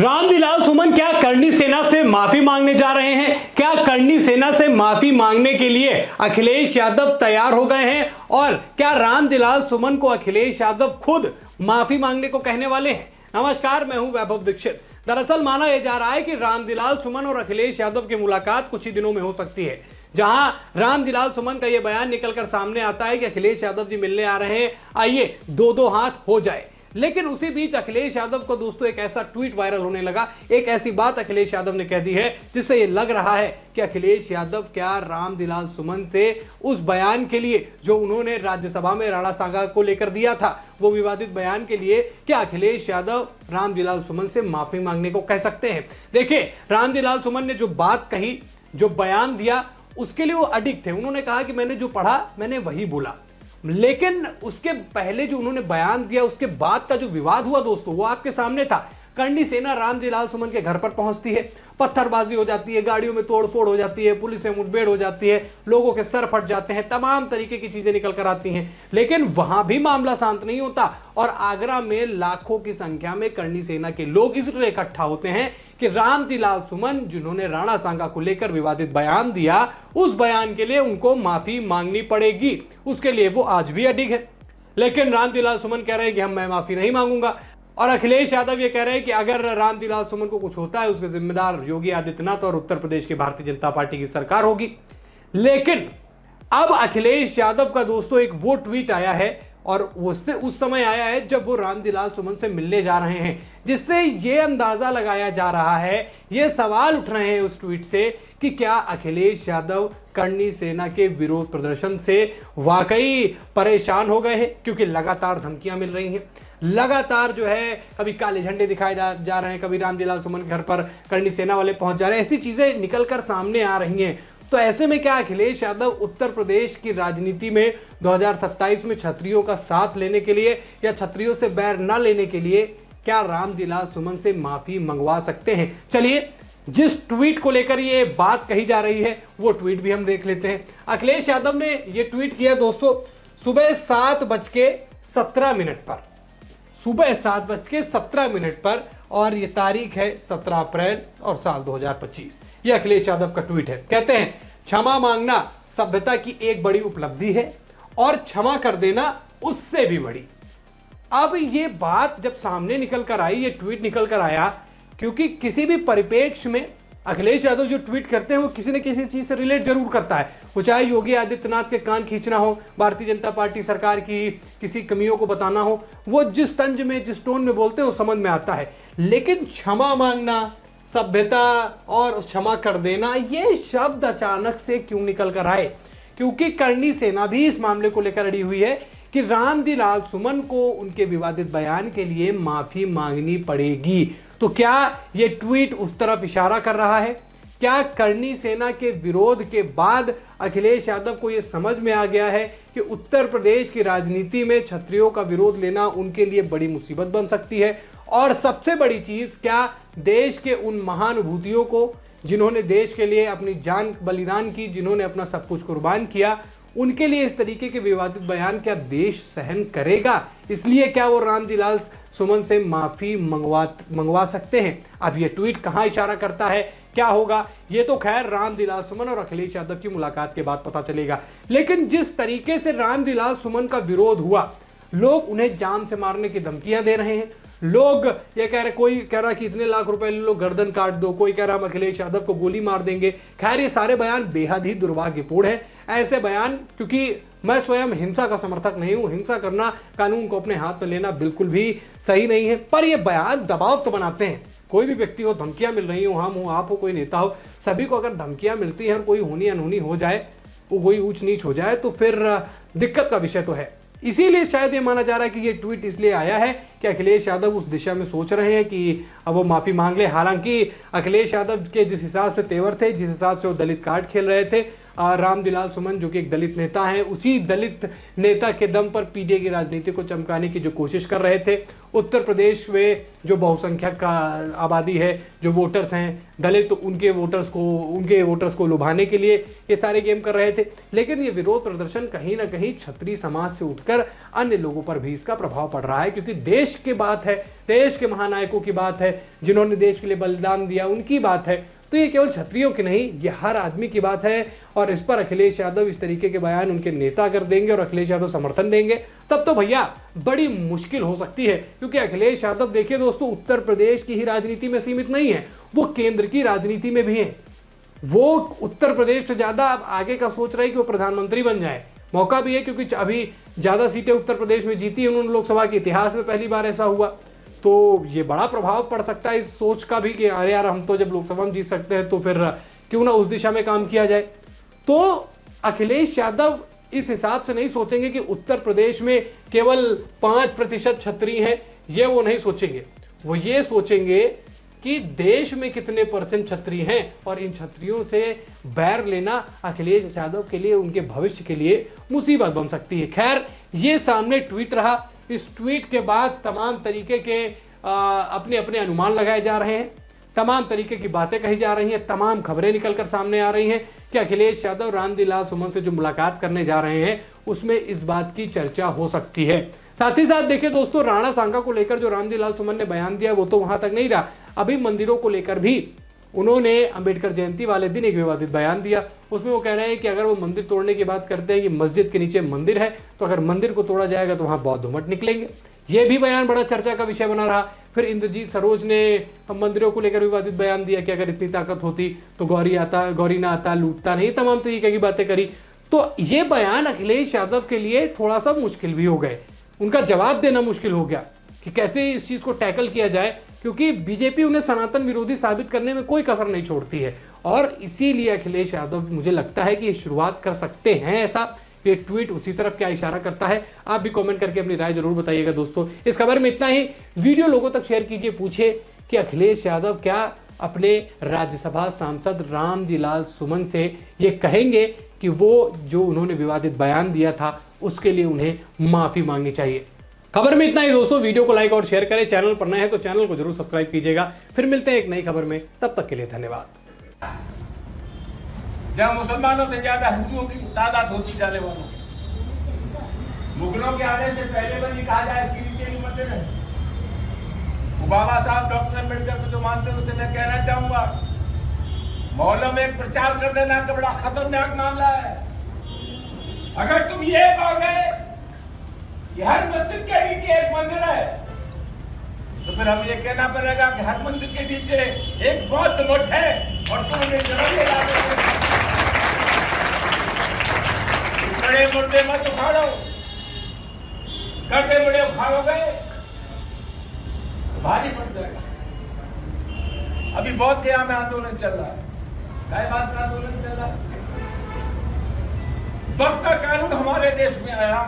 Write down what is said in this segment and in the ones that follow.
रामविलास सुमन क्या करनी सेना से माफी मांगने जा रहे हैं? क्या करनी सेना से माफी मांगने के लिए अखिलेश यादव तैयार हो गए हैं? और क्या रामविलास सुमन को अखिलेश यादव खुद माफी मांगने को कहने वाले हैं? नमस्कार, मैं हूं वैभव दीक्षित। दरअसल माना यह जा रहा है कि रामविलास सुमन और अखिलेश यादव की मुलाकात कुछ ही दिनों में हो सकती है, जहां रामविलास सुमन का यह बयान निकलकर सामने आता है कि अखिलेश यादव जी मिलने आ रहे हैं, आइए दो दो हाथ हो जाए। लेकिन उसी बीच अखिलेश यादव को दोस्तों एक ऐसा ट्वीट वायरल होने लगा, एक ऐसी बात अखिलेश यादव ने कह दी है जिससे यह लग रहा है कि अखिलेश यादव क्या रामविलास सुमन से उस बयान के लिए जो उन्होंने राज्यसभा में राणा सांगा को लेकर दिया था, वो विवादित बयान के लिए क्या अखिलेश यादव रामविलास सुमन से माफी मांगने को कह सकते हैं? देखिए, रामविलास सुमन ने जो बात कही, जो बयान दिया, उसके लिए वो अडिग थे। उन्होंने कहा कि मैंने जो पढ़ा मैंने वही बोला। लेकिन उसके पहले जो उन्होंने बयान दिया, उसके बाद का जो विवाद हुआ दोस्तों, वो आपके सामने था। करनी सेना रामविलास सुमन के घर पर पहुंचती है, पत्थरबाजी हो जाती है, गाड़ियों में तोड़फोड़ हो जाती है, पुलिस से मुठभेड़ हो जाती है, लोगों के सर फट जाते हैं, तमाम तरीके की चीजें निकल कर आती हैं। लेकिन वहां भी मामला शांत नहीं होता और आगरा में लाखों की संख्या में करनी सेना के लोग इसलिए इकट्ठा होते हैं कि रामविलास सुमन जिन्होंने राणा सांगा को लेकर विवादित बयान दिया, उस बयान के लिए उनको माफी मांगनी पड़ेगी। उसके लिए वो आज भी अडिग है। लेकिन रामविलास सुमन कह रहे हैं कि मैं माफी नहीं मांगूंगा, और अखिलेश यादव ये कह रहे हैं कि अगर रामविलास सुमन को कुछ होता है उसके जिम्मेदार योगी आदित्यनाथ और उत्तर प्रदेश की भारतीय जनता पार्टी की सरकार होगी। लेकिन अब अखिलेश यादव का दोस्तों एक वो ट्वीट आया है, और उससे उस समय आया है जब वो रामविलास सुमन से मिलने जा रहे हैं, जिससे ये अंदाजा लगाया जा रहा है, ये सवाल उठ रहे हैं उस ट्वीट से कि क्या अखिलेश यादव करनी सेना के विरोध प्रदर्शन से वाकई परेशान हो गए हैं, क्योंकि लगातार धमकियां मिल रही हैं, लगातार जो है कभी काले झंडे दिखाए जा रहे हैं, कभी रामविलास सुमन के घर पर करनी सेना वाले पहुंच जा रहे हैं, ऐसी चीजें निकलकर सामने आ रही हैं। तो ऐसे में क्या अखिलेश यादव उत्तर प्रदेश की राजनीति में 2027 में छत्रियों का साथ लेने के लिए या छत्रियों से बैर न लेने के लिए क्या रामविलास सुमन से माफी मंगवा सकते हैं? चलिए, जिस ट्वीट को लेकर ये बात कही जा रही है वो ट्वीट भी हम देख लेते हैं। अखिलेश यादव ने ये ट्वीट किया दोस्तों सुबह 7:17 पर, सुबह 7:17 पर, और ये तारीख है 17 अप्रैल और साल 2025। ये अखिलेश यादव का ट्वीट है। कहते हैं, क्षमा मांगना सभ्यता की एक बड़ी उपलब्धि है और क्षमा कर देना उससे भी बड़ी। अब ये बात जब सामने निकल कर आई, ये ट्वीट निकल कर आया, क्योंकि किसी भी परिप्रेक्ष्य में अखिलेश यादव जो ट्वीट करते हैं वो किसी न किसी चीज से रिलेट जरूर करता है। वो चाहे योगी आदित्यनाथ के कान खींचना हो, भारतीय जनता पार्टी सरकार की किसी कमियों को बताना हो, वो जिस तंज में, जिस टोन में बोलते हैं वो समझ में आता है। लेकिन क्षमा मांगना, सभ्यता और क्षमा कर देना, ये शब्द अचानक से क्यों निकल कर आए? क्योंकि करनी सेना भी इस मामले को लेकर अड़ी हुई है कि रामविलास सुमन को उनके विवादित बयान के लिए माफी मांगनी पड़ेगी। तो क्या यह ट्वीट उस तरफ इशारा कर रहा है? क्या करनी सेना के विरोध के बाद अखिलेश यादव को यह समझ में आ गया है कि उत्तर प्रदेश की राजनीति में छत्रियों का विरोध लेना उनके लिए बड़ी मुसीबत बन सकती है? और सबसे बड़ी चीज, क्या देश के उन महानुभूतियों को जिन्होंने देश के लिए अपनी जान बलिदान की, जिन्होंने अपना सब कुछ कुर्बान किया, उनके लिए इस तरीके के विवादित बयान क्या देश सहन करेगा? इसलिए क्या वो रामविलास सुमन से माफी मंगवा सकते हैं? अब ये ट्वीट कहां इशारा करता है, क्या होगा, ये तो खैर रामविलास सुमन और अखिलेश यादव की मुलाकात के बाद पता चलेगा। लेकिन जिस तरीके से रामविलास सुमन का विरोध हुआ, लोग उन्हें जान से मारने की धमकियां दे रहे हैं, लोग ये कह रहे, कोई कह रहा कि इतने लाख रुपए ले लो, गर्दन काट दो, कोई कह रहा हम अखिलेश यादव को गोली मार देंगे। खैर, ये सारे बयान बेहद ही दुर्भाग्यपूर्ण है। ऐसे बयान, क्योंकि मैं स्वयं हिंसा का समर्थक नहीं हूं, हिंसा करना, कानून को अपने हाथ में लेना बिल्कुल भी सही नहीं है, पर ये बयान दबाव तो बनाते हैं। कोई भी व्यक्ति हो, धमकियां मिल रही हो, हम हो, आप हो, कोई नेता हो, सभी को अगर धमकियां मिलती हैं और कोई होनी अनहोनी हो जाए, कोई ऊंच नीच हो जाए, तो फिर दिक्कत का विषय तो है। इसीलिए शायद ये माना जा रहा है कि ये ट्वीट इसलिए आया है कि अखिलेश यादव उस दिशा में सोच रहे हैं कि अब वो माफी मांग ले। हालांकि अखिलेश यादव के जिस हिसाब से तेवर थे, जिस हिसाब से वो दलित कार्ड खेल रहे थे, रामदिलाल सुमन जो कि एक दलित नेता हैं, उसी दलित नेता के दम पर पीडीए की राजनीति को चमकाने की जो कोशिश कर रहे थे। उत्तर प्रदेश में जो बहुसंख्यक आबादी है, जो वोटर्स हैं दलित, तो उनके वोटर्स को लुभाने के लिए ये सारे गेम कर रहे थे। लेकिन ये विरोध प्रदर्शन कहीं ना कहीं क्षत्रिय समाज से उठकर अन्य लोगों पर भी इसका प्रभाव पड़ रहा है, क्योंकि देश की बात है, देश के महानायकों की बात है, जिन्होंने देश के लिए बलिदान दिया, उनकी बात है। तो ये केवल क्षत्रियों की नहीं, ये हर आदमी की बात है। और इस पर अखिलेश यादव इस तरीके के बयान उनके नेता कर देंगे और अखिलेश यादव समर्थन देंगे, तब तो भैया बड़ी मुश्किल हो सकती है। क्योंकि अखिलेश यादव देखिए दोस्तों, उत्तर प्रदेश की ही राजनीति में सीमित नहीं है, वो केंद्र की राजनीति में भी है। वो उत्तर प्रदेश से ज्यादा अब आगे का सोच रहे हैं कि वो प्रधानमंत्री बन जाए। मौका भी है क्योंकि अभी ज्यादा सीटें उत्तर प्रदेश में जीती है उन्होंने, लोकसभा के इतिहास में पहली बार ऐसा हुआ। तो ये बड़ा प्रभाव पड़ सकता है इस सोच का भी कि अरे यार, हम तो जब लोकसभा में जीत सकते हैं तो फिर क्यों ना उस दिशा में काम किया जाए। तो अखिलेश यादव इस हिसाब से नहीं सोचेंगे कि उत्तर प्रदेश में केवल 5% क्षत्रिय हैं, ये वो नहीं सोचेंगे। वो ये सोचेंगे कि देश में कितने परसेंट क्षत्रिय हैं और इन क्षत्रियों से बैर लेना अखिलेश यादव के लिए, उनके भविष्य के लिए मुसीबत बन सकती है। खैर, ये सामने ट्वीट रहा। इस ट्वीट के बाद तमाम तरीके के अपने अपने अनुमान लगाए जा रहे हैं, तमाम तरीके की बातें कही जा रही हैं, तमाम खबरें निकलकर सामने आ रही हैं कि अखिलेश यादव रामदिलाल सुमन से जो मुलाकात करने जा रहे हैं उसमें इस बात की चर्चा हो सकती है। साथ ही साथ देखिए दोस्तों, राणा सांगा को लेकर जो रामदिलाल सुमन ने बयान दिया वो तो वहां तक नहीं रहा, अभी मंदिरों को लेकर भी उन्होंने अंबेडकर जयंती वाले दिन एक विवादित बयान दिया। उसमें वो कह रहे हैं कि अगर वो मंदिर तोड़ने की बात करते हैं कि मस्जिद के नीचे मंदिर है, तो अगर मंदिर को तोड़ा जाएगा तो वहां बौद्ध मठ निकलेंगे। ये भी बयान बड़ा चर्चा का विषय बना रहा। फिर इंद्रजीत सरोज ने मंदिरों को लेकर विवादित बयान दिया कि अगर इतनी ताकत होती तो गौरी ना आता, लूटता नहीं, तमाम तरीके की बातें करी। तो ये बयान अखिलेश यादव के लिए थोड़ा सा मुश्किल भी हो गए, उनका जवाब देना मुश्किल हो गया कि कैसे इस चीज को टैकल किया जाए, क्योंकि बीजेपी उन्हें सनातन विरोधी साबित करने में कोई कसर नहीं छोड़ती है। और इसीलिए अखिलेश यादव मुझे लगता है कि ये शुरुआत कर सकते हैं। ऐसा ये ट्वीट उसी तरफ क्या इशारा करता है, आप भी कमेंट करके अपनी राय जरूर बताइएगा दोस्तों। इस खबर में इतना ही। वीडियो लोगों तक शेयर कीजिए, पूछिए कि अखिलेश यादव क्या अपने राज्यसभा सांसद रामदिलाल सुमन से ये कहेंगे कि वो जो उन्होंने विवादित बयान दिया था उसके लिए उन्हें माफी मांगनी चाहिए। खबर में इतना ही दोस्तों। वीडियो को लाइक और शेयर करें, चैनल पर नए हैं तो चैनल को जरूर सब्सक्राइब कीजिएगा। फिर मिलते हैं एक नई खबर में, तब तक के लिए धन्यवाद। जहाँ मुसलमानों से ज्यादा हिंदुओं की तादाद होती जाने वालों, मुगलों के आने से पहले भी कहा जाए इसके नीचे नहीं मंदिर है। बाबा साहब डॉक्टर अम्बेडकर को जो मानते हैं उससे मैं कहना चाहूंगा, मोहल्लों में एक प्रचार कर देना का बड़ा खतरनाक मामला है। अगर तुम ये कहोगे कि हर मस्जिद के नीचे एक मंदिर है, तो फिर हम ये कहना पड़ेगा कि हर मंदिर के नीचे एक बौद्ध मठ है और तुम बड़े मुर्दे मत उखाड़ो, गड्ढे बड़े उखाड़ोगे तो भारी पड़ जाएगा। अभी बहुत के यहाँ में आंदोलन चल रहा है, क्या बात का आंदोलन चल रहा है। वक्त का कानून हमारे देश में आया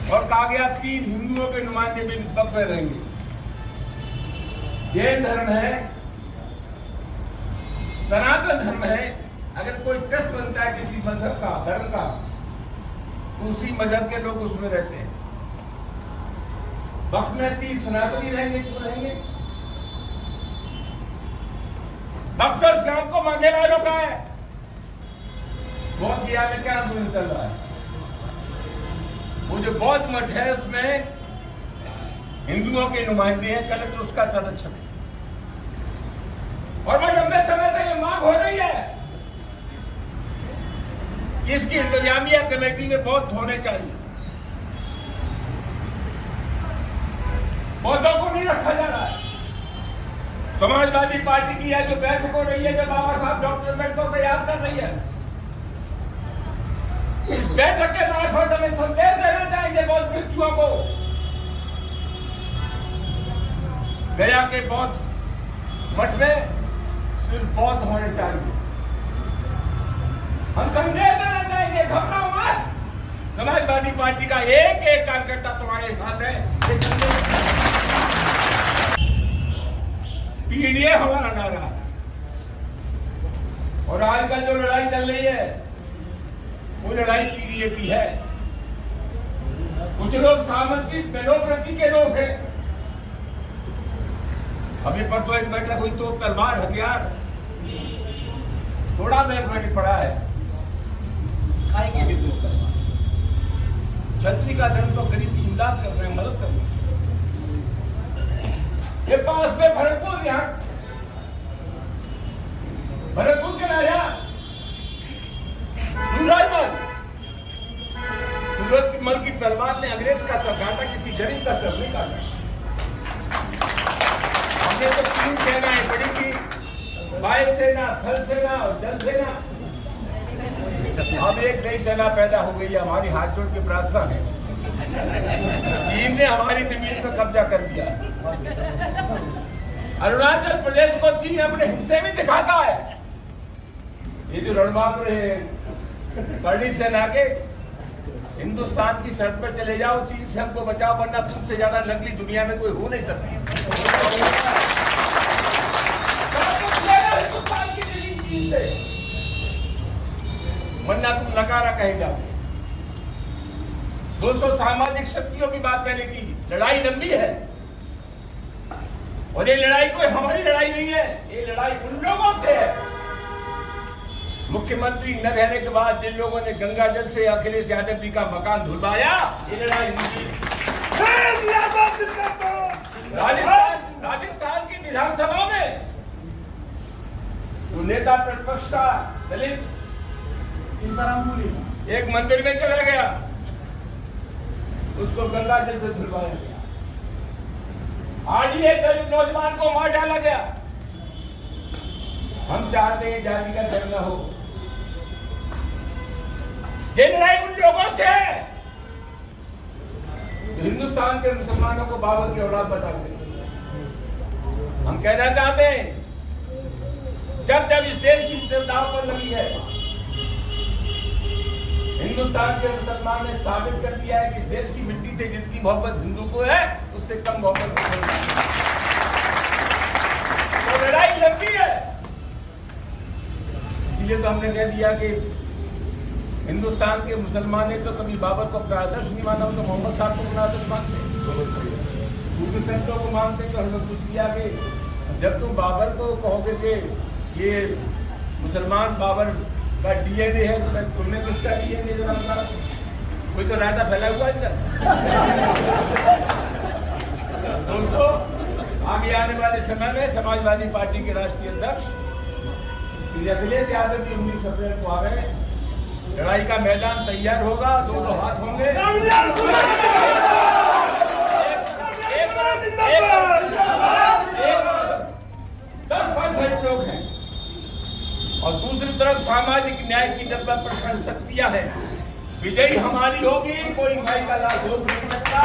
और कहा गया 3 हिंदुओं के नुमाइंदे भी इस वक्त में रहेंगे। जैन धर्म है, सनातन धर्म है। अगर कोई टेस्ट बनता है किसी मजहब का, धर्म का, तो उसी मजहब के लोग उसमें रहते हैं। वक्त में 3 सनातनी रहेंगे, क्यों रहेंगे? बक्सर शाम को मांगने वालों का है। बौद्ध गया में क्या आंदोलन चल रहा है? वो जो बौद्ध मठ है उसमें हिंदुओं के नुमाइंदे हैं, कलेक्टर उसका संरक्षण है। और मैं लंबे समय से ये मांग हो रही है कि इसकी इंतजामिया कमेटी में बौद्ध होने चाहिए। बौद्धों को नहीं रखा जा रहा है। समाजवादी पार्टी की है जो बैठक हो रही है, जो बाबा साहब डॉक्टर अम्बेडकर तैयार कर रही है, इस बैठक के मार्फत हमें संदेश देना चाहिए बौद्ध भिक्षुओं को। गया के बौद्ध मठ में सिर्फ बौद्ध होने चाहिए। हम संदेश देना चाहेंगे, घबराओ मत। समाजवादी पार्टी का एक एक कार्यकर्ता तुम्हारे साथ है। पीडीए हमारा नारा है। और आजकल जो लड़ाई चल रही है वो लड़ाई पीडीए की है। कुछ लोग सामाजिक डेमोक्रेसी के लोग हैं। अभी परसों एक बैठक हुई तो तलवार हथियार थोड़ा मैंने पढ़ा है, खाएंगे भी दो तलवार। छतरी का धर्म तो गरीब की इमदाद कर रहे हैं, मदद कर रहे हैं। ये पास में भरतपुर, यहाँ भरतपुर के राजा सूरजमल की तलवार ने अंग्रेज का सर काटा, किसी गरीब का सर नहीं काटा। हमने तो 3 सेनाएं बड़ी की, वायुसेना, थल सेना और जल सेना। अब एक नई सेना पैदा हो गई है, हमारी हाथ जोड़ के प्रार्थना है। चीन ने हमारी जमीन पर कब्जा कर दिया। अरुणाचल प्रदेश को चीन अपने हिस्से में दिखाता है। ये जो रणमार्ग है करनी सेना के, हिंदुस्तान की शर्त पर चले जाओ, चीन से हमको बचाओ, वरना तुमसे ज्यादा नकली दुनिया में कोई हो नहीं सकता। हिंदुस्तान की जमीन चीन से, वरना तुम नकारा कहे जाओ। दोस्तों, सामाजिक शक्तियों की बात मैंने की। लड़ाई लंबी है और ये लड़ाई कोई हमारी लड़ाई नहीं है, ये लड़ाई उन लोगों से है। मुख्यमंत्री न रहने के बाद जिन लोगों ने गंगा जल से अखिलेश यादव जी का मकान धुलवाया, ये लड़ाई उनकी। राजस्थान की विधानसभा में जो नेता प्रतिपक्ष था दलित, एक मंदिर में चला गया, उसको गंगा जल से धुलवाया गया। आज ही एक दलित नौजवान को मार डाला गया। हम चाहते हैं जाति का धर्म न हो। ये लड़ाई उन लोगों से है जो हिंदुस्तान के मुसलमानों को बाबर की औलाद बताते हैं। हम कहना चाहते हैं, जब जब इस देश की दाव पर लगी है, हिंदुस्तान के मुसलमान ने साबित कर दिया है कि देश की मिट्टी से जितनी मोहब्बत हिंदू को है, उससे कम मोहब्बत मुसलमान। तो लड़ाई लंबी है। इसलिए तो हमने कह दिया कि हिंदुस्तान के मुसलमान ने तो कभी बाबर को अपना आदर्श नहीं माना, तो मोहम्मद साहब को अपना आदर्श मानते, दूसरे संतों को मानते। तो हमने पूछ लिया कि जब तुम बाबर को कहोगे कि ये मुसलमान बाबर का डीएनए है, तो तुमने किसका डीएनए जरा बता? कोई तो रायता फैला हुआ इधर। दोस्तों, आगे आने वाले समय में समाजवादी पार्टी के राष्ट्रीय अध्यक्ष श्री अखिलेश यादव जी 19 अप्रैल को आ रहे हैं। लड़ाई का मैदान तैयार होगा, दोनों हाथ होंगे। 10% लोग हैं और दूसरी तरफ सामाजिक न्याय की जब प्रखर शक्तियां हैं। विजयी हमारी होगी, कोई भाई का लाभ हो नहीं सकता।